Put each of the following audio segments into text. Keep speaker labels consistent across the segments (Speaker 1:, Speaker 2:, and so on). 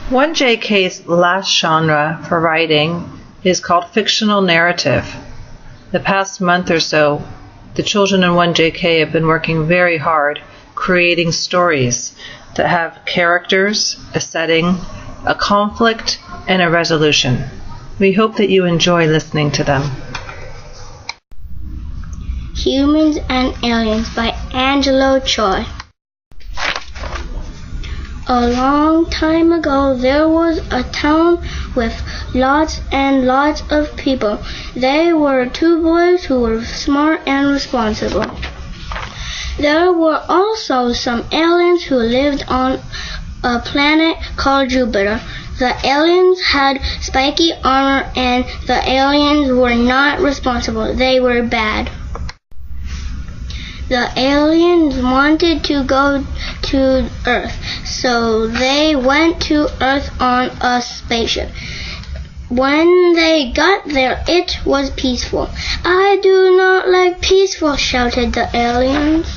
Speaker 1: 1JK's last genre for writing is called fictional narrative. The past month or so, the children in 1JK have been working very hard creating stories that have characters, a setting, a conflict, and a resolution. We hope that you enjoy listening to them.
Speaker 2: Humans and Aliens by Angelo Choi. A long time ago, there was a town with lots and lots of people. They were two boys who were smart and responsible. There were also some aliens who lived on a planet called Jupiter. The aliens had spiky armor, and the aliens were not responsible. They were bad. The aliens wanted to go to Earth, so they went to Earth on a spaceship. When they got there, it was peaceful. "I do not like peaceful," shouted the aliens.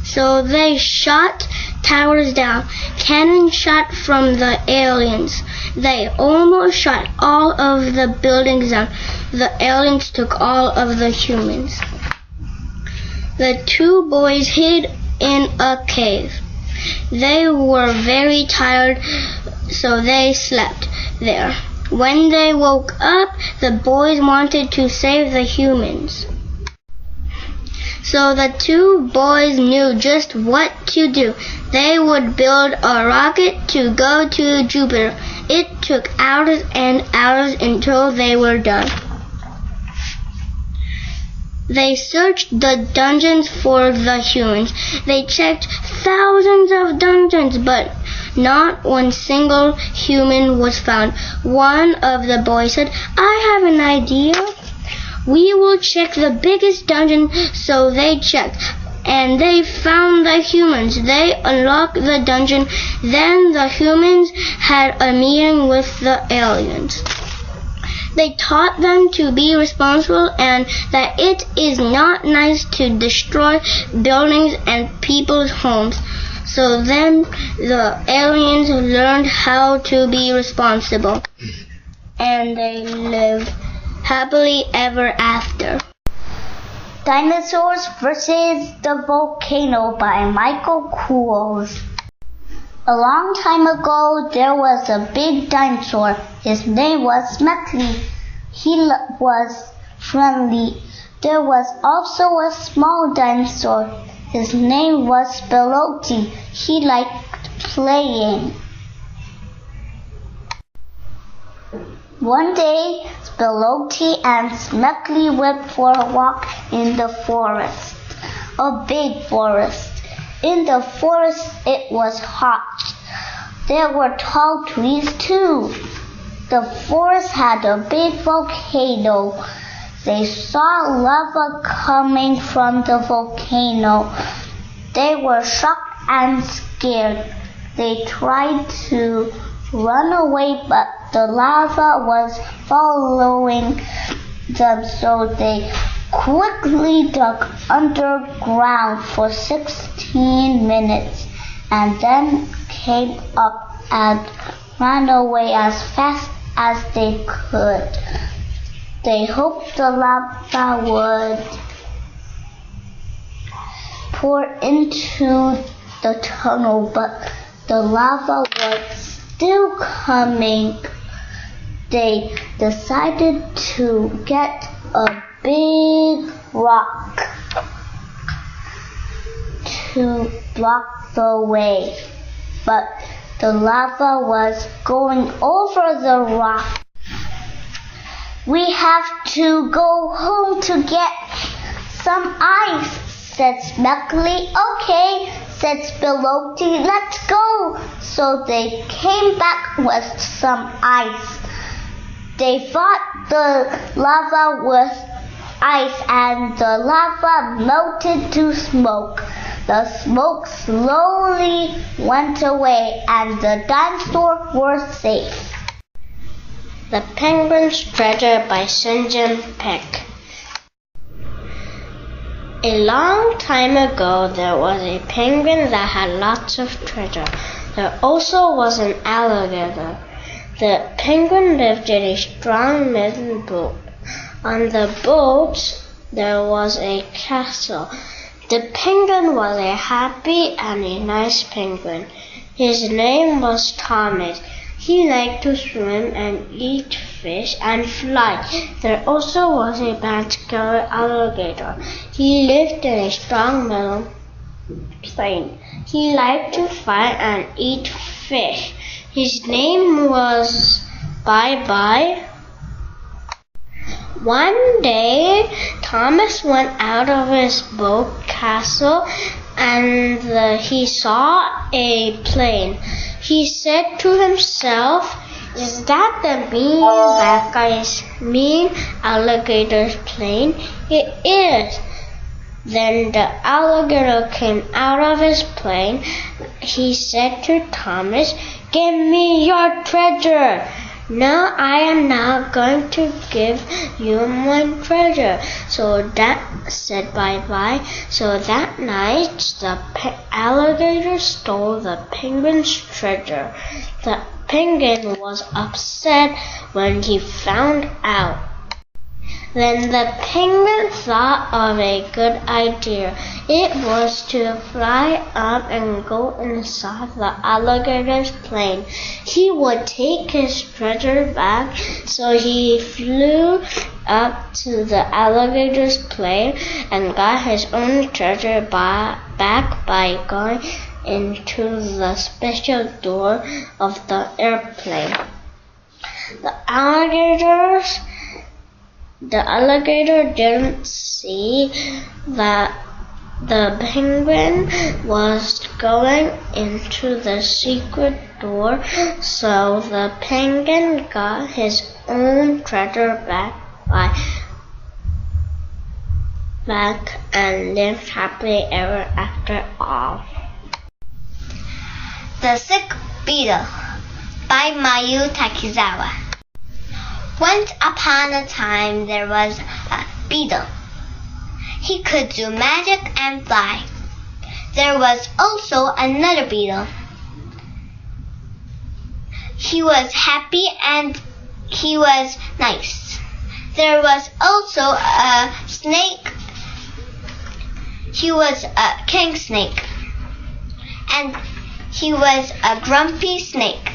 Speaker 2: So they shot towers down, cannon shot from the aliens. They almost shot all of the buildings down. The aliens took all of the humans. The two boys hid in a cave. They were very tired, so they slept there. When they woke up, the boys wanted to save the humans. So the two boys knew just what to do. They would build a rocket to go to Jupiter. It took hours and hours until they were done. They searched the dungeons for the humans. They checked thousands of dungeons, but not one single human was found. One of the boys said, "I have an idea. We will check the biggest dungeon." So they checked, and they found the humans. They unlocked the dungeon. Then the humans had a meeting with the aliens. They taught them to be responsible and that it is not nice to destroy buildings and people's homes. So then the aliens learned how to be responsible, and they lived happily ever after.
Speaker 3: Dinosaurs vs. the Volcano by Michael Koulos. A long time ago, there was a big dinosaur. His name was Smeckly. He was friendly. There was also a small dinosaur. His name was Speloti. He liked playing. One day, Speloti and Smeckly went for a walk in the forest, a big forest. In the forest, it was hot. There were tall trees too. The forest had a big volcano. They saw lava coming from the volcano. They were shocked and scared. They tried to run away, but the lava was following them, so they quickly dug underground for 16 minutes and then came up and ran away as fast as they could. They hoped the lava would pour into the tunnel, but the lava was still coming. They decided to get a big rock to block the way, but the lava was going over the rock. "We have to go home to get some ice," said Smeckly. "Okay," said Speloti, "let's go." So they came back with some ice. They fought the lava with ice, and the lava melted to smoke. The smoke slowly went away, and the dinosaurs were safe.
Speaker 2: The Penguin's Treasure by Sunjin Peck. A long time ago, there was a penguin that had lots of treasure. There also was an alligator. The penguin lived in a strong metal boat. On the boat there was a castle. The penguin was a happy and a nice penguin. His name was Thomas. He liked to swim and eat fish and fly. There also was a particular alligator. He lived in a strong metal plane. He liked to fight and eat fish. His name was Bye-Bye. One day, Thomas went out of his boat castle and he saw a plane. He said to himself, "Is that the mean alligator's plane?" "It is." Then the alligator came out of his plane. He said to Thomas, "Give me your treasure." "No, I am not going to give you my treasure." So that said Bye-Bye. So that night the alligator stole the penguin's treasure. The penguin was upset when he found out. Then the penguin thought of a good idea. It was to fly up and go inside the alligator's plane. He would take his treasure back, so he flew up to the alligator's plane and got his own treasure back by going into the special door of the airplane. The alligator didn't see that the penguin was going into the secret door, so the penguin got his own treasure back and lived happily ever after all.
Speaker 3: The Sick Beetle by Mayu Takizawa. Once upon a time there was a beetle. He could do magic and fly. There was also another beetle. He was happy and he was nice. There was also a snake. He was a king snake. And he was a grumpy snake.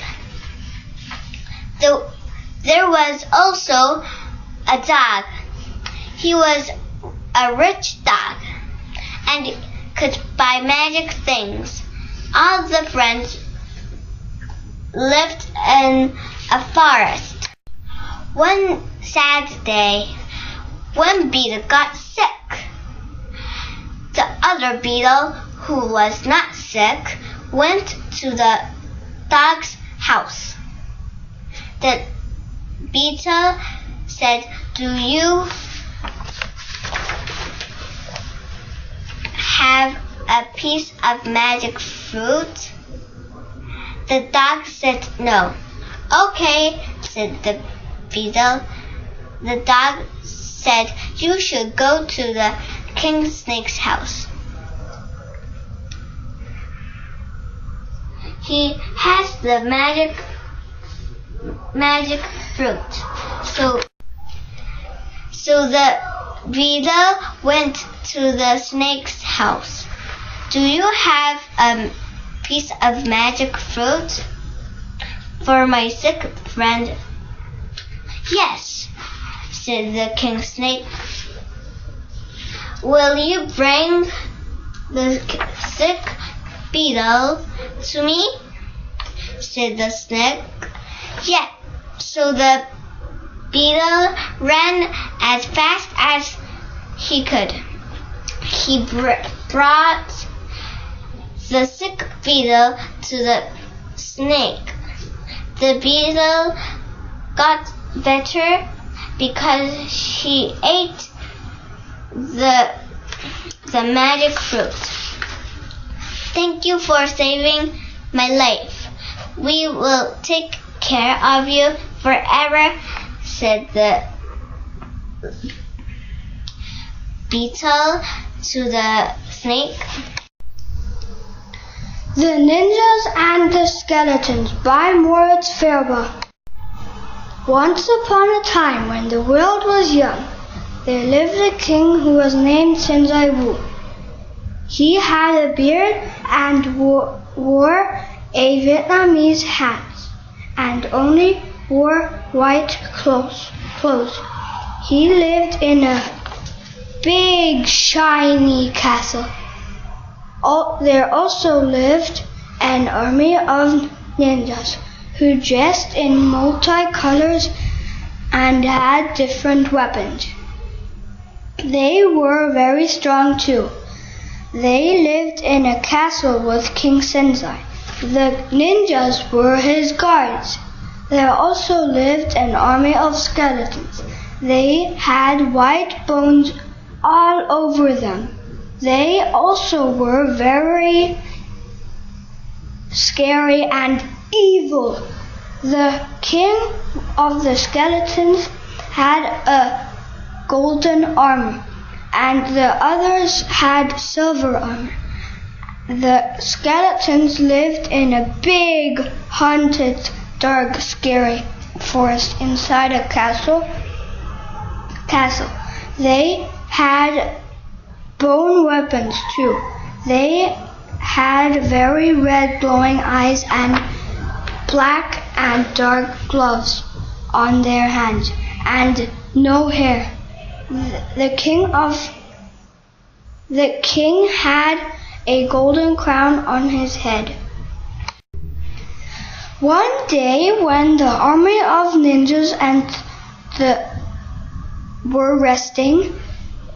Speaker 3: There was also a dog. He was a rich dog and could buy magic things. All the friends lived in a forest. One sad day, one beetle got sick. The other beetle, who was not sick, went to the dog's house. The beetle said, "Do you have a piece of magic fruit?" The dog said no. "Okay," said the beetle. The dog said, "You should go to the king snake's house. He has the magic fruit." So the beetle went to the snake's house. "Do you have a piece of magic fruit for my sick friend?" "Yes," said the king snake. "Will you bring the sick beetle to me?" said the snake. "Yes." So the beetle ran as fast as he could. He brought the sick beetle to the snake. The beetle got better because he ate the magic fruit. "Thank you for saving my life. We will take care of you forever," said the beetle to the snake.
Speaker 2: The Ninjas and the Skeletons by Moritz Verba. Once upon a time, when the world was young, there lived a king who was named Senzai Wu. He had a beard and wore a Vietnamese hat and only wore white clothes. He lived in a big, shiny castle. There also lived an army of ninjas who dressed in multicolors and had different weapons. They were very strong too. They lived in a castle with King Senzai. The ninjas were his guards. There also lived an army of skeletons. They had white bones all over them. They also were very scary and evil. The king of the skeletons had a golden armor, and the others had silver armor. The skeletons lived in a big, haunted, dark, scary forest inside a castle. They had bone weapons too. They had very red glowing eyes and black and dark gloves on their hands and no hair. The king had a golden crown on his head. One day when the army of ninjas were resting,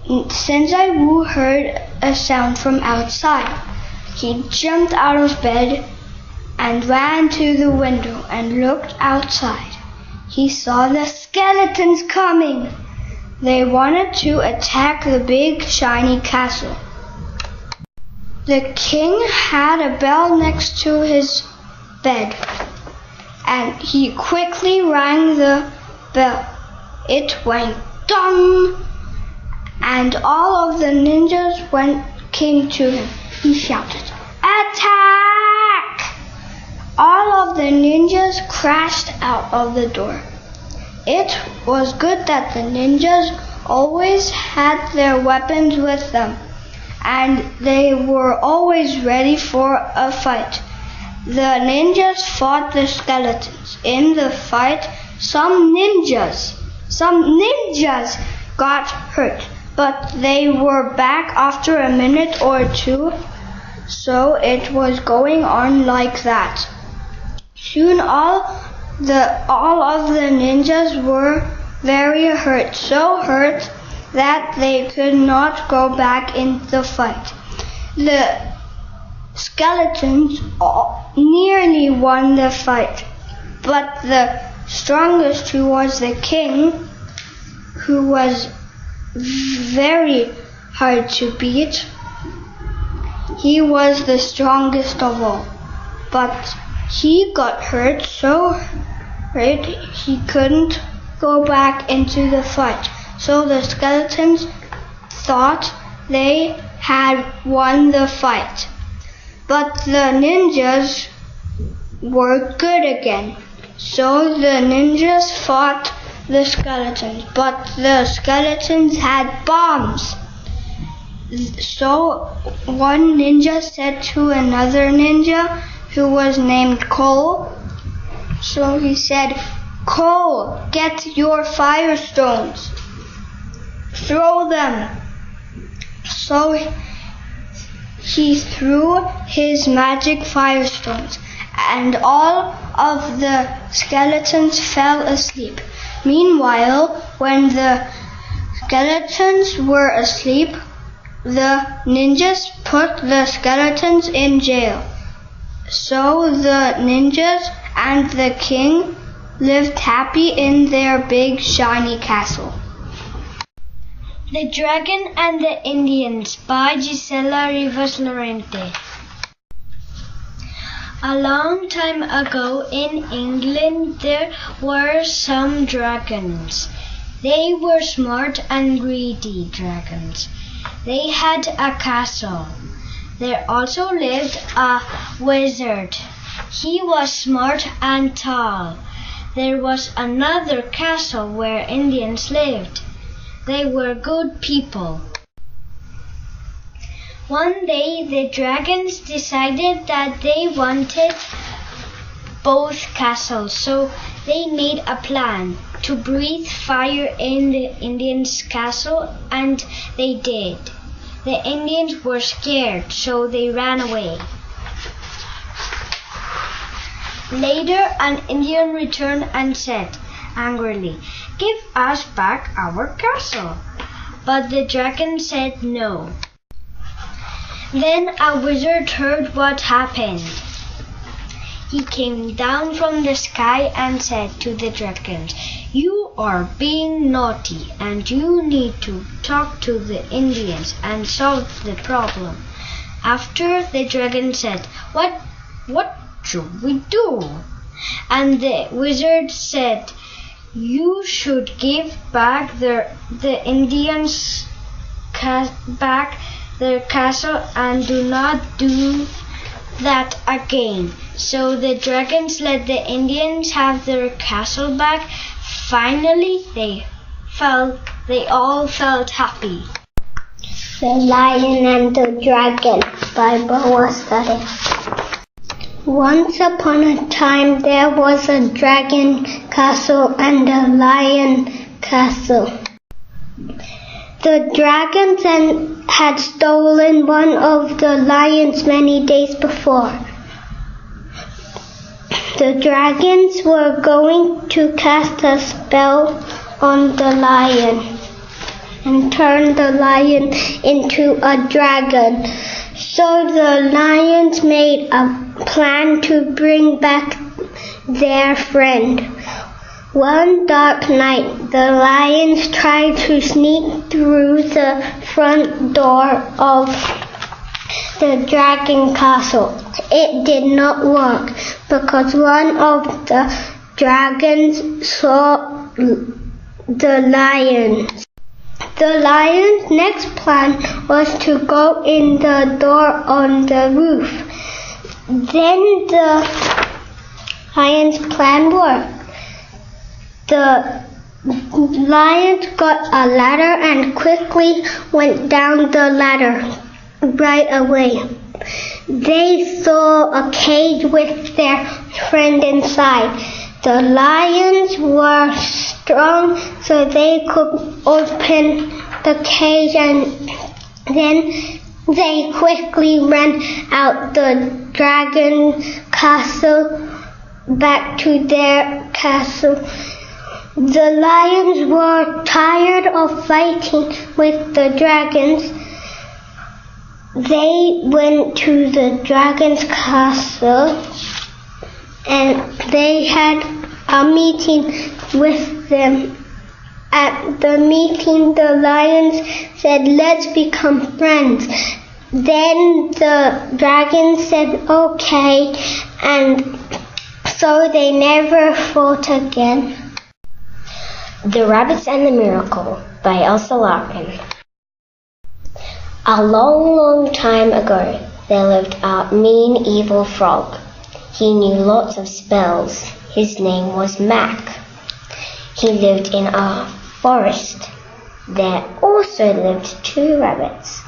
Speaker 2: Senzai Wu heard a sound from outside. He jumped out of bed and ran to the window and looked outside. He saw the skeletons coming. They wanted to attack the big, shiny castle. The king had a bell next to his bed, and he quickly rang the bell. It went dong, and all of the ninjas came to him. He shouted, "Attack!" All of the ninjas crashed out of the door. It was good that the ninjas always had their weapons with them, and they were always ready for a fight. The ninjas fought the skeletons. In the fight, some ninjas got hurt, but they were back after a minute or two, so it was going on like that. Soon all of the ninjas were very hurt, so hurt that they could not go back in the fight. The skeletons nearly won the fight, but the strongest, who was the king, who was very hard to beat, he was the strongest of all, but he got hurt so hurt he couldn't go back into the fight. So the skeletons thought they had won the fight. But the ninjas were good again. So the ninjas fought the skeletons, but the skeletons had bombs. So one ninja said to another ninja, who was named Cole. So he said, "Cole, get your firestones. Throw them." So he threw his magic firestones, and all of the skeletons fell asleep. Meanwhile, when the skeletons were asleep, the ninjas put the skeletons in jail. So the ninjas and the king lived happy in their big shiny castle.
Speaker 4: The Dragon and the Indians by Gisela Rivas Lorente. A long time ago in England there were some dragons. They were smart and greedy dragons. They had a castle. there also lived a wizard. He was smart and tall. There was another castle where Indians lived. They were good people. One day the dragons decided that they wanted both castles, so they made a plan to breathe fire in the Indians' castle, and they did. The Indians were scared, so they ran away. Later, an Indian returned and said angrily, "Give us back our castle." But the dragon said no. Then a wizard heard what happened. He came down from the sky and said to the dragons, "You are being naughty, and you need to talk to the Indians and solve the problem." After, the dragon said, What should we do?" And the wizard said, "You should give back the Indians back their castle, and do not do that again." So the dragons let the Indians have their castle back. Finally, they all felt happy.
Speaker 3: The Lion and the Dragon by Boa Study. Once upon a time there was a dragon castle and a lion castle. The dragons had stolen one of the lions many days before. The dragons were going to cast a spell on the lion and turn the lion into a dragon. So the lions made a plan to bring back their friend. One dark night, the lions tried to sneak through the front door of the dragon castle. It did not work because one of the dragons saw the lions. The lion's next plan was to go in the door on the roof. Then the lion's plan worked. The lions got a ladder and quickly went down the ladder right away. They saw a cage with their friend inside. The lions were strong, so they could open the cage, and then they quickly ran out the dragon castle back to their castle. The lions were tired of fighting with the dragons. They went to the dragon's castle and they had a meeting with them. At the meeting, the lions said, "Let's become friends." Then the dragon said, "Okay," and so they never fought again.
Speaker 5: The Rabbits and the Miracle by Elsa Larkin. A long, long time ago, there lived a mean, evil frog. He knew lots of spells. His name was Mac. He lived in a forest. There also lived 2 rabbits.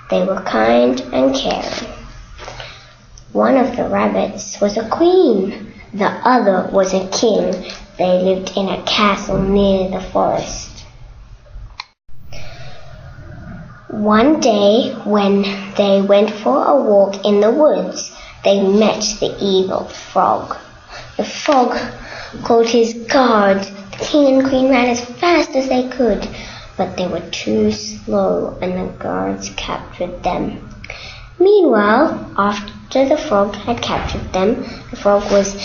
Speaker 5: They were kind and caring. One of the rabbits was a queen. The other was a king. They lived in a castle near the forest. One day, when they went for a walk in the woods, they met the evil frog. The frog called his guards. The king and queen ran as fast as they could, but they were too slow and the guards captured them. Meanwhile, after the frog had captured them, the frog was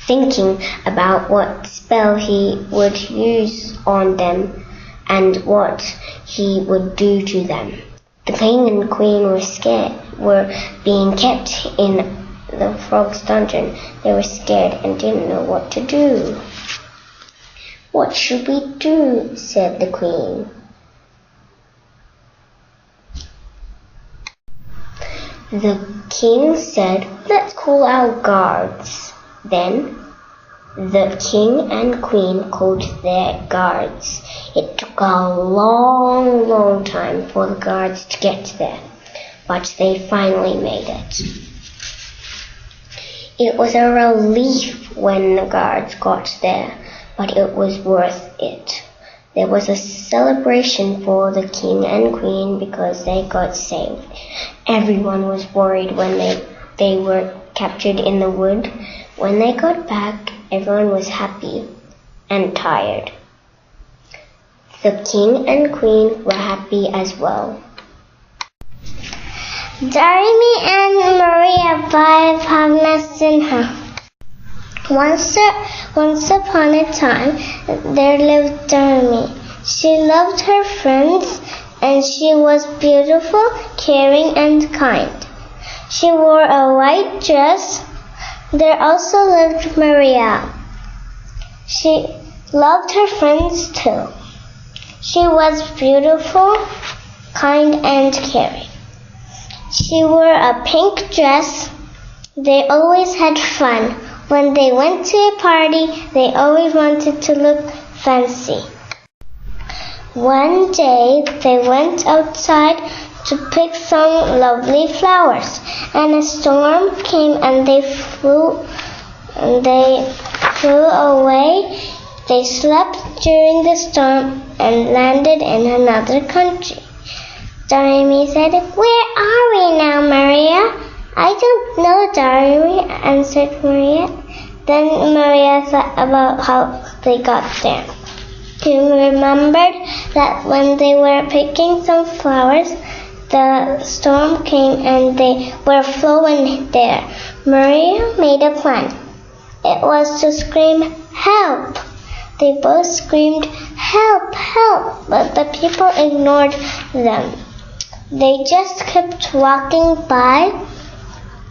Speaker 5: thinking about what spell he would use on them and what he would do to them. The king and queen were being kept in the frog's dungeon. They were scared and didn't know what to do. "What should we do?" said the queen. The king said, "Let's call our guards." Then the king and queen called their guards. It took a long time for the guards to get there, but they finally made it. It was a relief when the guards got there, but it was worth it. There was a celebration for the king and queen because they got saved. Everyone was worried when they were captured in the wood. When they got back, everyone was happy and tired. The king and queen were happy as well.
Speaker 3: Jeremy and Maria by Bhavna Sinha. Once upon a time, there lived Jeremy. She loved her friends, and she was beautiful, caring, and kind. She wore a white dress. There also lived Maria. She loved her friends too. She was beautiful, kind, and caring. She wore a pink dress. They always had fun. When they went to a party, they always wanted to look fancy. One day, they went outside to pick some lovely flowers, and a storm came and they flew away. They slept during the storm and landed in another country. Jeremy said, "Where are we now, Maria?" "I don't know, Jeremy," answered Maria. Then Maria thought about how they got there. He remembered that when they were picking some flowers, the storm came and they were flowing there. Maria made a plan. It was to scream, "Help!" They both screamed, "Help! Help!" but the people ignored them. They just kept walking by.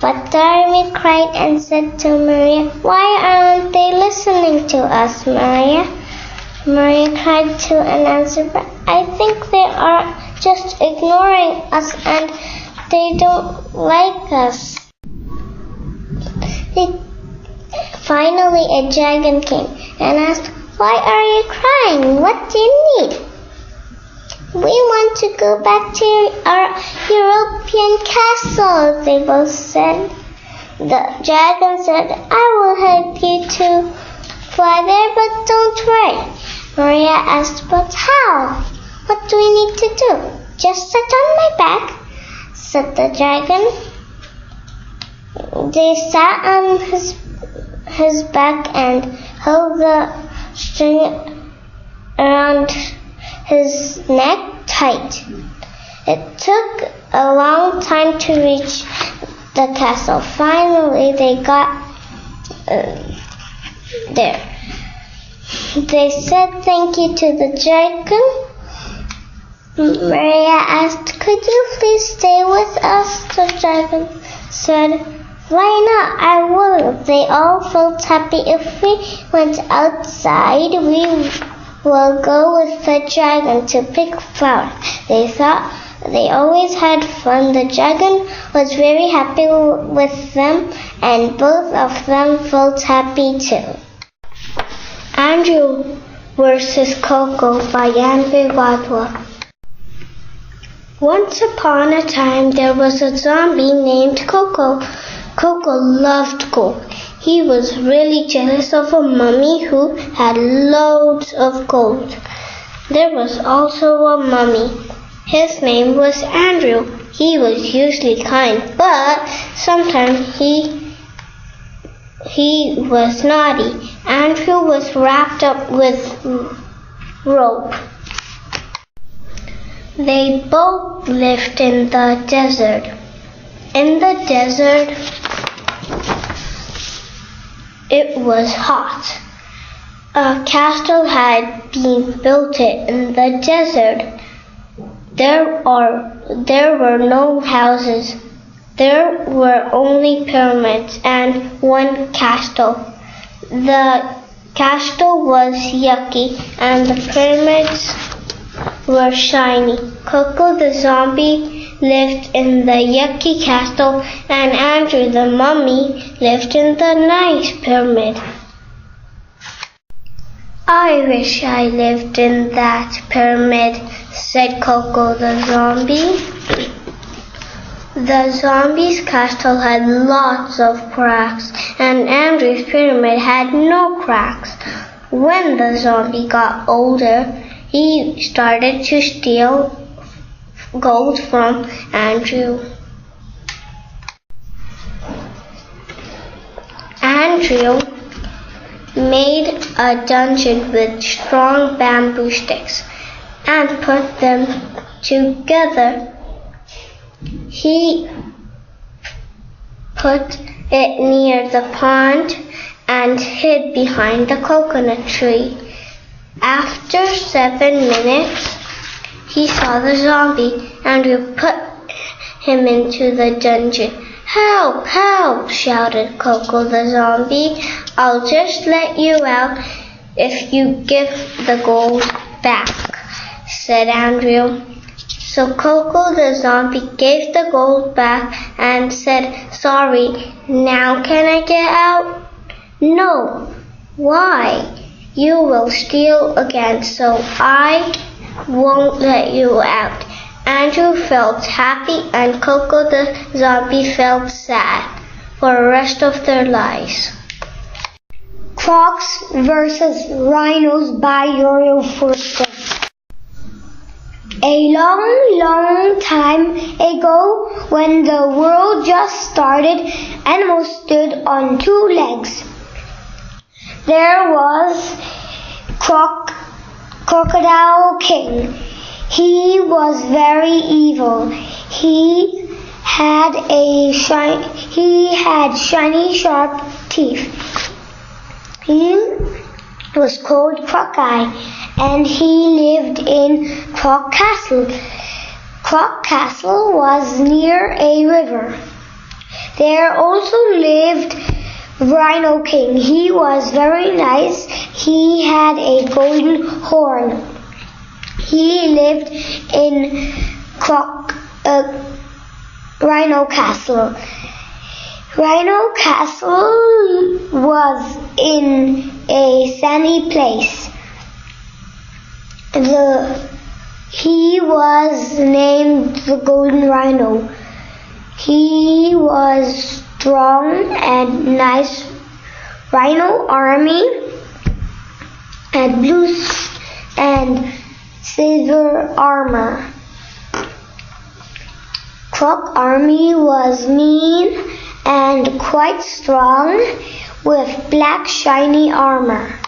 Speaker 3: But Jeremy cried and said to Maria, "Why aren't they listening to us, Maria?" Maria cried too and answered, "But I think they are just ignoring us and they don't like us." Finally, a dragon came and asked, "Why are you crying? What do you need?" "We want to go back to our European castle," they both said. The dragon said, "I will help you to fly there, but don't worry." Maria asked, "But how? What do we need to do?" "Just sit on my back," said the dragon. They sat on his back and held the string around his neck tight. It took a long time to reach the castle. Finally, they got there. They said thank you to the dragon. Maria asked, "Could you please stay with us?" The dragon said, "Why not? I will." They all felt happy. "If we went outside, we will go with the dragon to pick flowers." They thought they always had fun. The dragon was very happy with them, and both of them felt happy too. Andrew vs. Coco by Andrew Wadwa. Once upon a time, there was a zombie named Coco. Coco loved gold. He was really jealous of a mummy who had loads of gold. There was also a mummy. His name was Andrew. He was usually kind, but sometimes he was naughty. Andrew was wrapped up with rope. They both lived in the desert. In the desert, it was hot. A castle had been built in the desert. There were no houses. There were only pyramids and one castle. The castle was yucky and the pyramids
Speaker 5: were shiny. Coco the zombie lived in the yucky castle, and Andrew the mummy lived in the nice pyramid. I wish I lived in that pyramid, said Coco the zombie. The zombie's castle had lots of cracks, and Andrew's pyramid had no cracks. When the zombie got older, he started to steal gold from Andrew. Andrew made a dungeon with strong bamboo sticks and put them together. He put it near the pond and hid behind the coconut tree. After 7 minutes, he saw the zombie. Andrew put him into the dungeon. Help! Help! Shouted Coco the zombie. I'll just let you out if you give the gold back, said Andrew. So Coco the zombie gave the gold back and said, Sorry, now can I get out? No. Why? You will steal again, so I won't let you out. Andrew felt happy and Coco the zombie felt sad for the rest of their lives.
Speaker 3: Crocs versus Rhinos by Uriel Forster. A long, long time ago, when the world just started, animals stood on 2 legs. There was Crocodile King. He was very evil. He had shiny, sharp teeth. He was called Croc-Eye, and he lived in Croc Castle. Croc Castle was near a river. There also lived Rhino King. He was very nice. He had a golden horn. He lived in Rhino Castle. Rhino Castle was in a sunny place. He was named the Golden Rhino. He was strong and nice. Rhino Army had blue and silver armor. Croc Army was mean and quite strong with black shiny armor.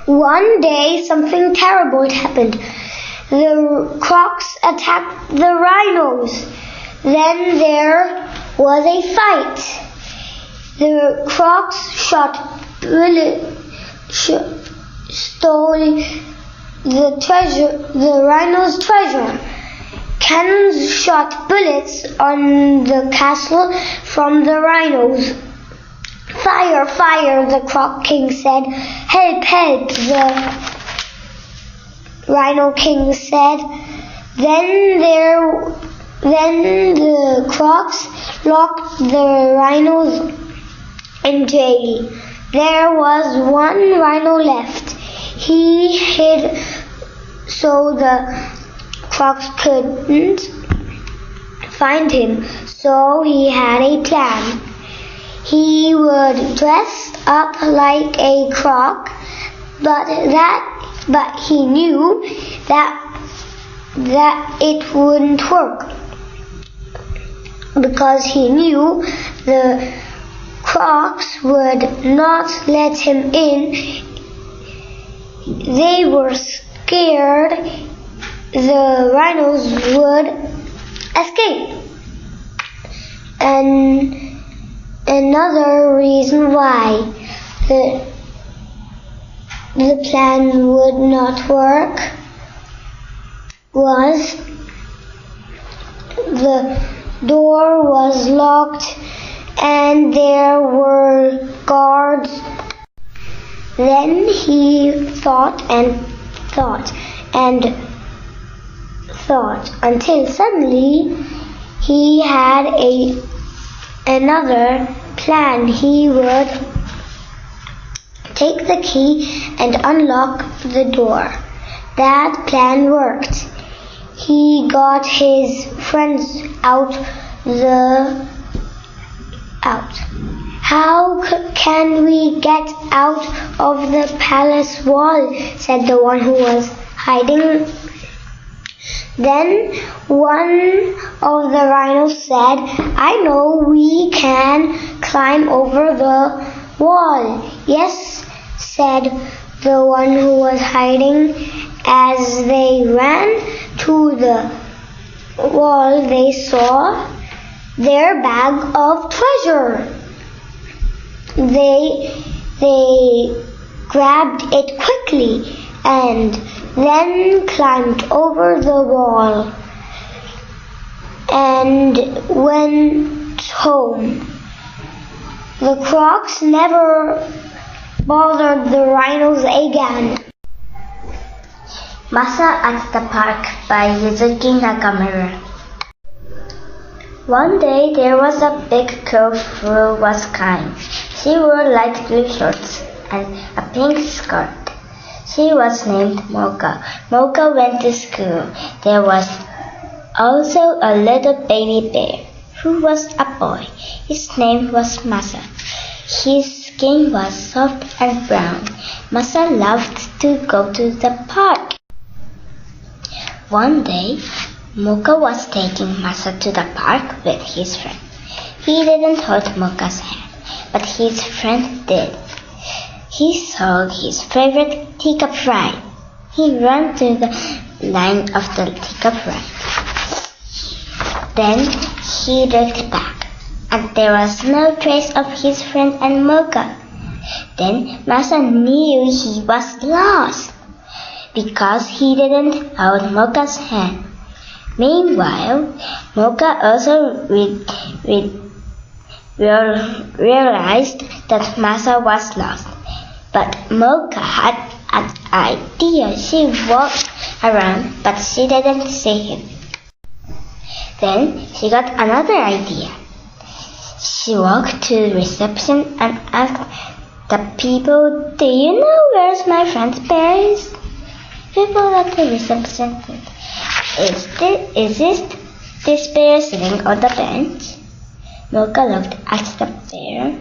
Speaker 3: One day something terrible happened. The Crocs attacked the Rhinos. Then there was a fight. The Crocs stole the Rhino's treasure. Cannons shot bullets on the castle from the Rhinos. Fire, fire, the Croc King said. Help, help, the Rhino King said. Then the Crocs locked the Rhinos in jail. There was one Rhino left. He hid so the Crocs couldn't find him. So he had a plan. He would dress up like a croc, but he knew that it wouldn't work, because he knew the Crocs would not let him in. They were scared the Rhinos would escape. And another reason why the plan would not work was the door was locked and there were guards
Speaker 5: Then he thought and thought until suddenly he had another plan. He would take the key and unlock the door. That plan worked. He got his friends out. How can we get out of the palace wall? Said the one who was hiding. Then one of the rhinos said, I know, we can climb over the wall. Yes, said the one who was hiding. As they ran to the wall, they saw their bag of treasure. They grabbed it quickly and then climbed over the wall and went home. The crocs never bothered the rhinos again.
Speaker 3: Masa at the Park by Yuzuki Nakamura. One day there was a big girl who was kind. She wore light blue shorts and a pink skirt. She was named Mocha. Mocha went to school. There was also a little baby bear who was a boy. His name was Masa. His skin was soft and brown. Masa loved to go to the park. One day, Mocha was taking Masa to the park with his friend. He didn't hold Mocha's hand, but his friend did. He saw his favorite teacup ride. He ran to the line of the teacup ride. Then he looked back, and there was no trace of his friend and Mocha. Then Masa knew he was lost, because he didn't hold Mocha's hand. Meanwhile, Mocha also realized that Masa was lost. But Mocha had an idea. She walked around, but she didn't see him. Then she got another idea. She walked to the reception and asked the people, do you know where's my friend's bear is? People at the reception said, is this bear sitting on the bench? Mocha looked at the bear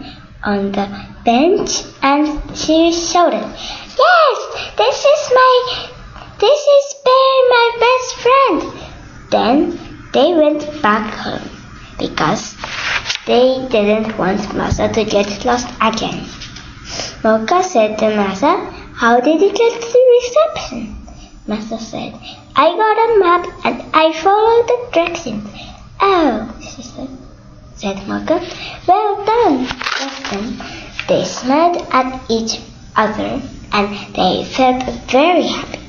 Speaker 3: on the bench and she shouted, yes, this is Bear, my best friend. Then they went back home because they didn't want Masa to get lost again. Mocha said to Masa, how did you get to the reception? Masa said, I got a map and I followed the directions. Oh, she said Mocha. Well done. Then they smiled at each other and they felt very happy.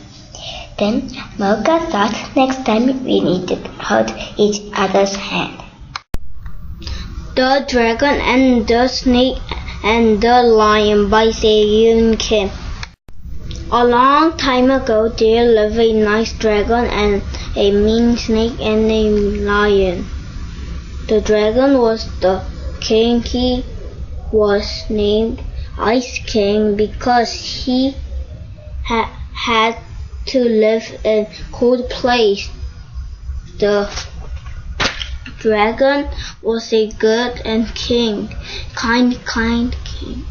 Speaker 3: Then Mocha thought next time we need to hold each other's hand.
Speaker 2: The Dragon and the Snake and the Lion by Yun Kim. A long time ago there lived a nice dragon and a mean snake and a lion. The dragon was the king. He was named Ice King because he had to live in a cold place. The dragon was a good and kind king.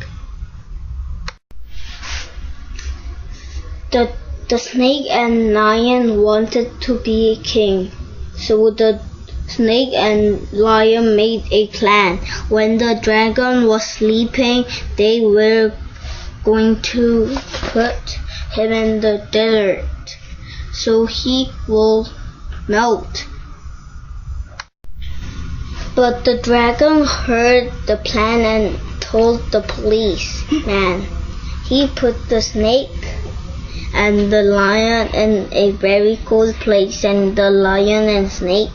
Speaker 2: The snake and lion wanted to be a king, so the snake and lion made a plan. When the dragon was sleeping, they were going to put him in the desert so he will melt. But the dragon heard the plan and told the policeman. He put the snake and the lion in a very cold place, and the lion and snake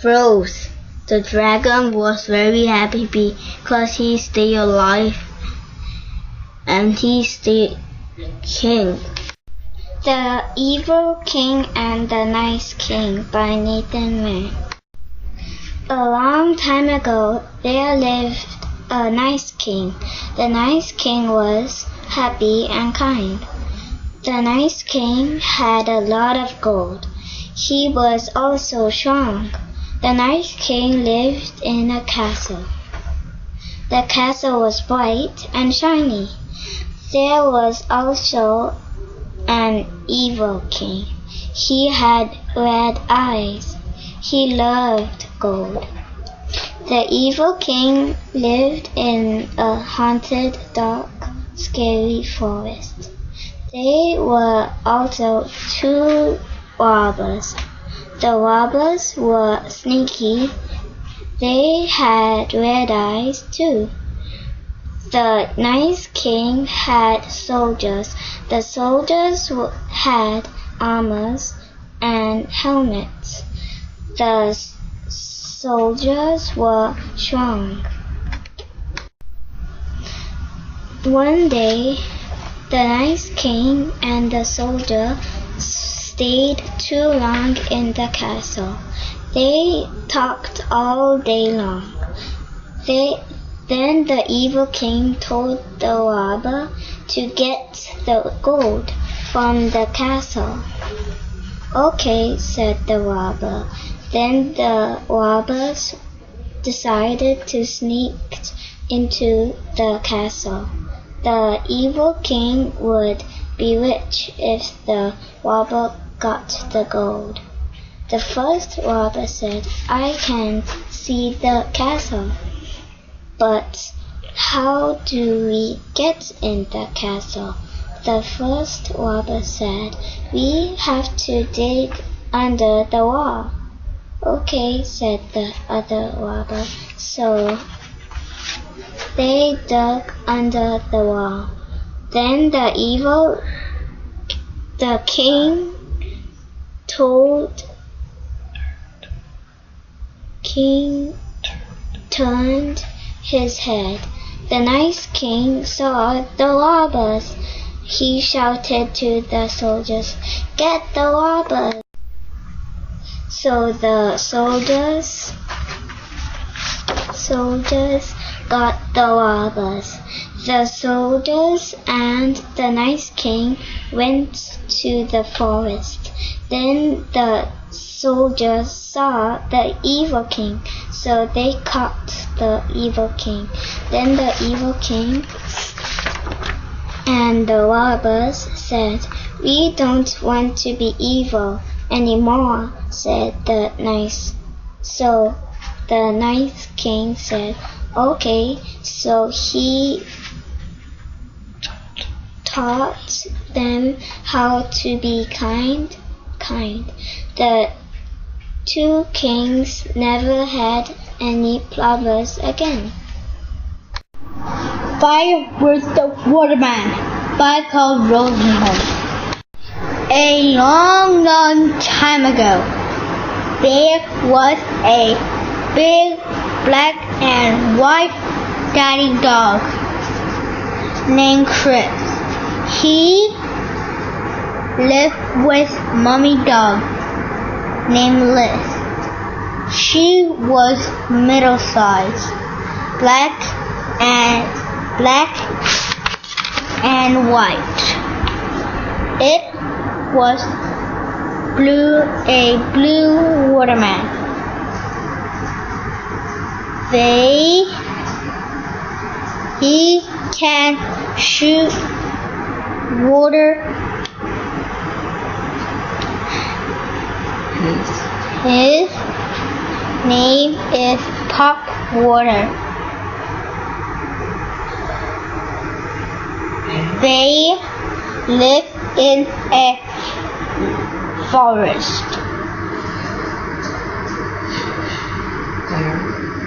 Speaker 2: froze. The dragon was very happy because he stayed alive and he stayed king. The Evil King and the Nice King by Nathan Mann. A long time ago, there lived a nice king. The nice king was happy and kind. The nice king had a lot of gold. He was also strong. The nice king lived in a castle. The castle was bright and shiny. There was also an evil king. He had red eyes. He loved gold. The evil king lived in a haunted, dark, scary forest. There were also 2 robbers. The robbers were sneaky. They had red eyes too. The nice king had soldiers. The soldiers had armors and helmets. The soldiers were strong. One day, the nice king and the soldier stayed too long in the castle. They talked all day long. Then the evil king told the robber to get the gold from the castle. Okay, said the robber. Then the robbers decided to sneak into the castle. The evil king would be rich if the robber got the gold. The first robber said, I can see the castle. But how do we get in the castle? The first robber said, we have to dig under the wall. Okay, said the other robber. So they dug under the wall. Then the king turned his head. The nice king saw the robbers. He shouted to the soldiers, get the robbers! So the soldiers got the robbers. The soldiers and the nice king went to the forest. Then the soldiers saw the evil king, so they caught the evil king. Then the evil king and the robbers said, we don't want to be evil anymore, said the nice. So the nice king said, okay, so he taught them how to be kind. The 2 kings never had any problems again.
Speaker 3: Fire with the Waterman by Carl Rosenholm. A long time ago, there was a big black and white daddy dog named Chris. He lived with mommy dog named Liz. She was middle-sized, black and white. It was a blue waterman. He can shoot water. His name is Pop Water. They live in a forest.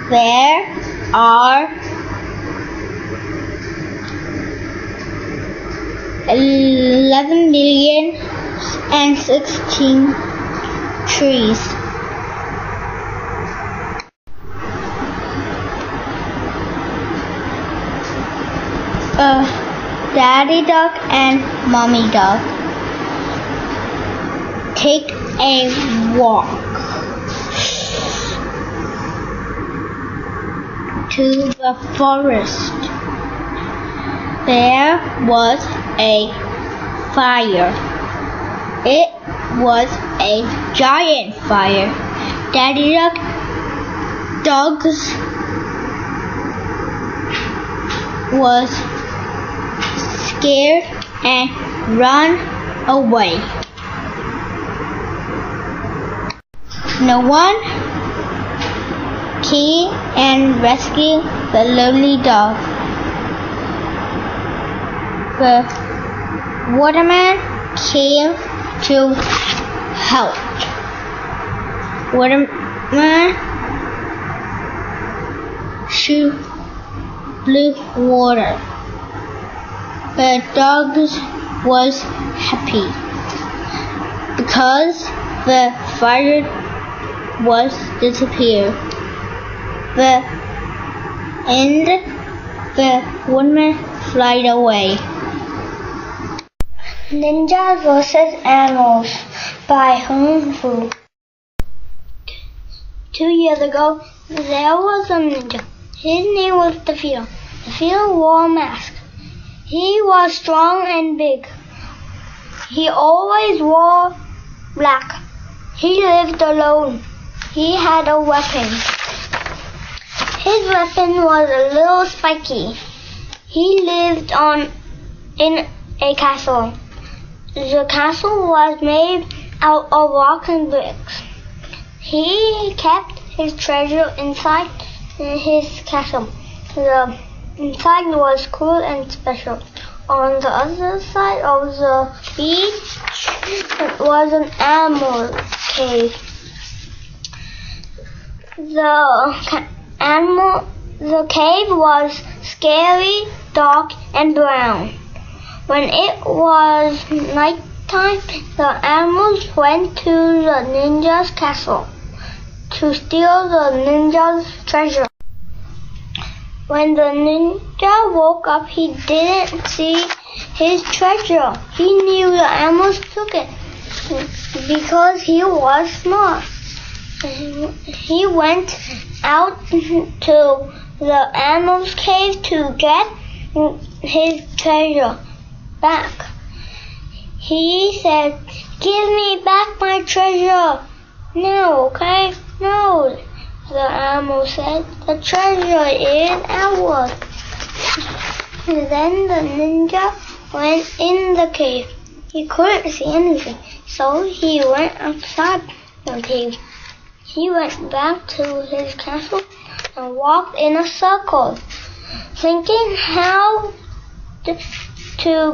Speaker 3: There are 11,016,000 trees. Daddy Duck and Mommy Duck take a walk to the forest. There was a fire. It was a giant fire. Daddy Duck was scared and ran away. No one came and rescued the lonely dog. The waterman came to help. Waterman shoot blue water. The dog was happy because the fire was disappeared. The woodman flied away.
Speaker 2: Ninjas vs. Animals by Hung Fu. 2 years ago, there was a ninja. His name was the Fiddle. The Fiddle wore a mask. He was strong and big. He always wore black. He lived alone. He had a weapon. His weapon was a little spiky. He lived in a castle. The castle was made out of rock and bricks. He kept his treasure inside his castle. The inside was cool and special. On the other side of the beach was an animal cave. The cave was scary, dark, and brown. When it was night time, the animals went to the ninja's castle to steal the ninja's treasure. When the ninja woke up, he didn't see his treasure. He knew the animals took it because he was smart. He went out to the animal's cave to get his treasure back. He said, "Give me back my treasure." "No, okay? No," the animal said. "The treasure is ours." Then the ninja went in the cave. He couldn't see anything, so he went outside the cave. He went back to his castle and walked in a circle, thinking how to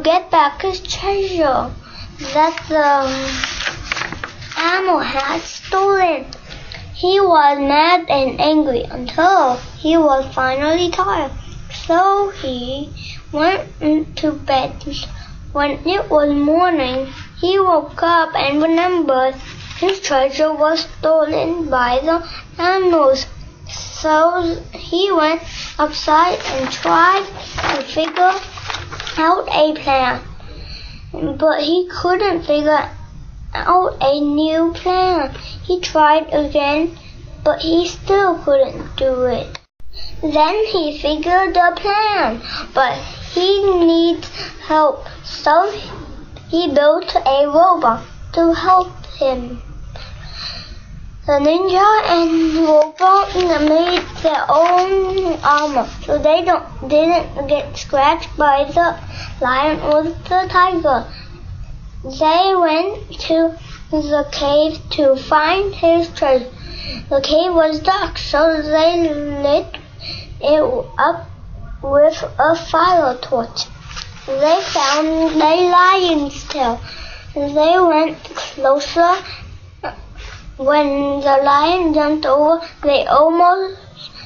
Speaker 2: get back his treasure that the animal had stolen. He was mad and angry until he was finally tired, so he went to bed. When it was morning, he woke up and remembered his treasure was stolen by the animals. So he went outside and tried to figure out a plan. But he couldn't figure out a new plan. He tried again, but he still couldn't do it. Then he figured a plan, but he needs help. So he built a robot to help him. The ninja and robot made their own armor, so they didn't get scratched by the lion or the tiger. They went to the cave to find his treasure. The cave was dark, so they lit it up with a fire torch. They found a lion's tail. They went closer. When the lion jumped over, they almost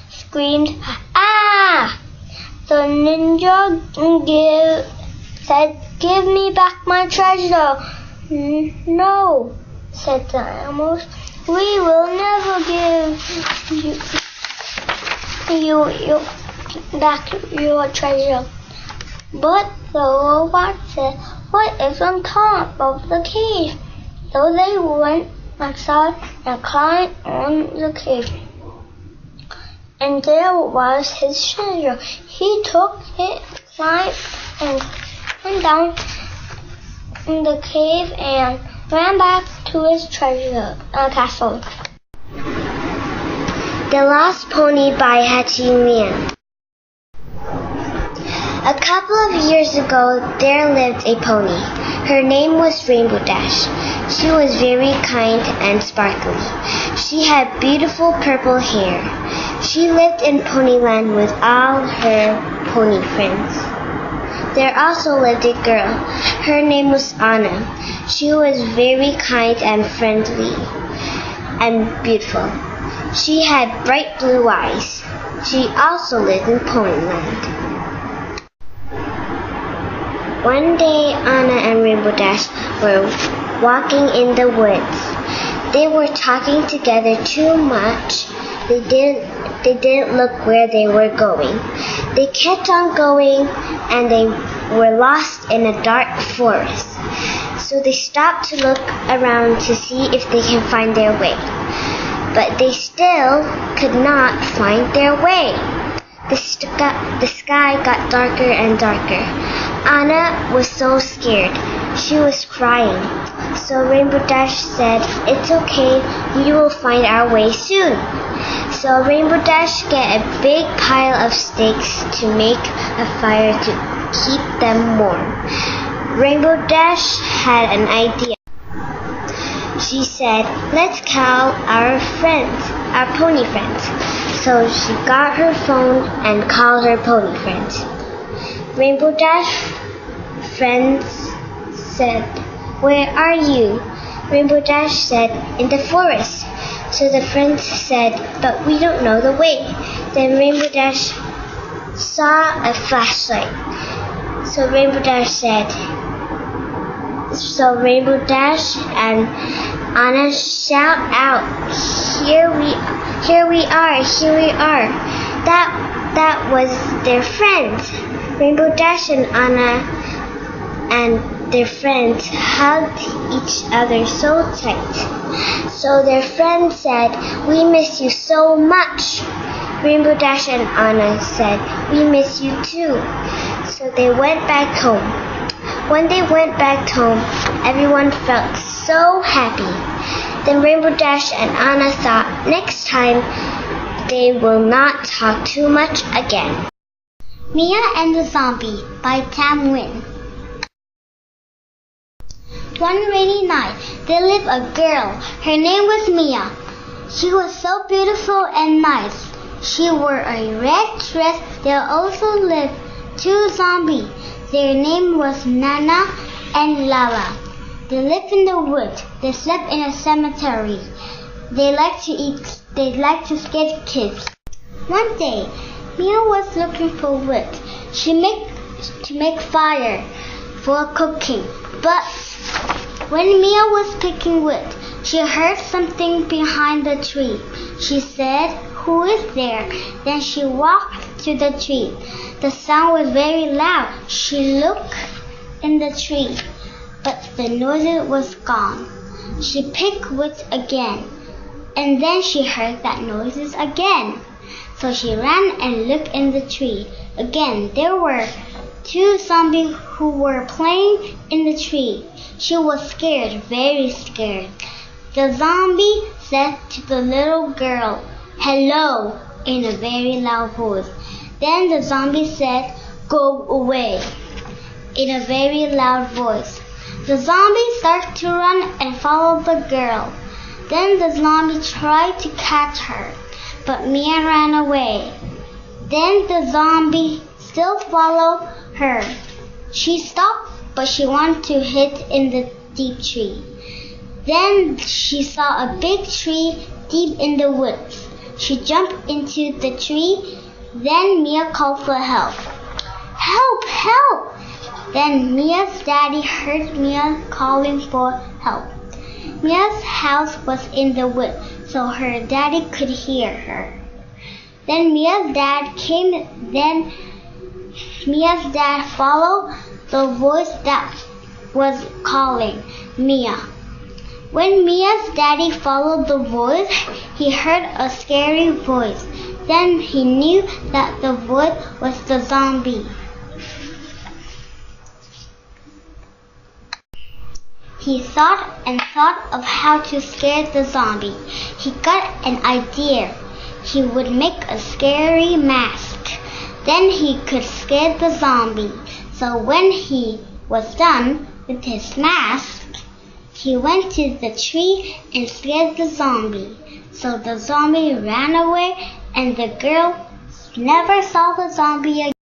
Speaker 2: screamed, "Ah!" The ninja said, "Give me back my treasure." "No," said the animals. "We will never give you back your treasure." But the robot said, "What is on top of the cave?" So they went outside and climbed on the cave. And there was his treasure. He took it, climbed and went down in the cave and ran back to his castle.
Speaker 5: The Lost Pony by Hachi Mian. A couple of years ago, there lived a pony. Her name was Rainbow Dash. She was very kind and sparkly. She had beautiful purple hair. She lived in Ponyland with all her pony friends. There also lived a girl. Her name was Anna. She was very kind and friendly and beautiful. She had bright blue eyes. She also lived in Ponyland. One day, Anna and Rainbow Dash were walking in the woods. They were talking together too much. They didn't look where they were going. They kept on going and they were lost in a dark forest. So they stopped to look around to see if they can find their way. But they still could not find their way. The sky got darker and darker. Anna was so scared. She was crying. So Rainbow Dash said, "It's okay, we will find our way soon." So Rainbow Dash got a big pile of sticks to make a fire to keep them warm. Rainbow Dash had an idea. She said, "Let's call our friends, our pony friends." So she got her phone and called her pony friends. Rainbow Dash friends said, "Where are you?" Rainbow Dash said, "In the forest." So the friends said, "But we don't know the way." Then Rainbow Dash saw a flashlight. So Rainbow Dash and Anna shout out, Here we are. That was their friends. Rainbow Dash and Anna and their friends hugged each other so tight. So their friend said, "We miss you so much." Rainbow Dash and Anna said, "We miss you too." So they went back home. When they went back home, everyone felt so happy. Then Rainbow Dash and Anna thought next time they will not talk too much again.
Speaker 3: Mia and the Zombie by Tam Nguyen. One rainy night, there lived a girl. Her name was Mia. She was so beautiful and nice. She wore a red dress. There also lived two zombies. Their name was Nana and Lala. They lived in the woods. They slept in a cemetery. They liked to scare kids. One day, Mia was looking for wood. She to make fire for cooking. But when Mia was picking wood, she heard something behind the tree. She said, "Who is there?" Then she walked to the tree. The sound was very loud. She looked in the tree, but the noise was gone. She picked wood again, and then she heard that noises again. So she ran and looked in the tree. Again, there were two zombies who were playing in the tree. She was scared, very scared. The zombie said to the little girl, "Hello," in a very loud voice. Then the zombie said, "Go away," in a very loud voice. The zombie started to run and follow the girl. Then the zombie tried to catch her, but Mia ran away. Then the zombie still followed her. She stopped, but she wanted to hid in the deep tree. Then she saw a big tree deep in the woods. She jumped into the tree. Then Mia called for help. "Help! Help!" Then Mia's daddy heard Mia calling for help. Mia's house was in the woods, so her daddy could hear her. Then Mia's dad came. Then Mia's dad followed the voice that was calling Mia. When Mia's daddy followed the voice, he heard a scary voice. Then he knew that the voice was the zombie. He thought and thought of how to scare the zombie. He got an idea. He would make a scary mask. Then he could scare the zombie. So when he was done with his mask, he went to the tree and scared the zombie. So the zombie ran away and the girl never saw the zombie again.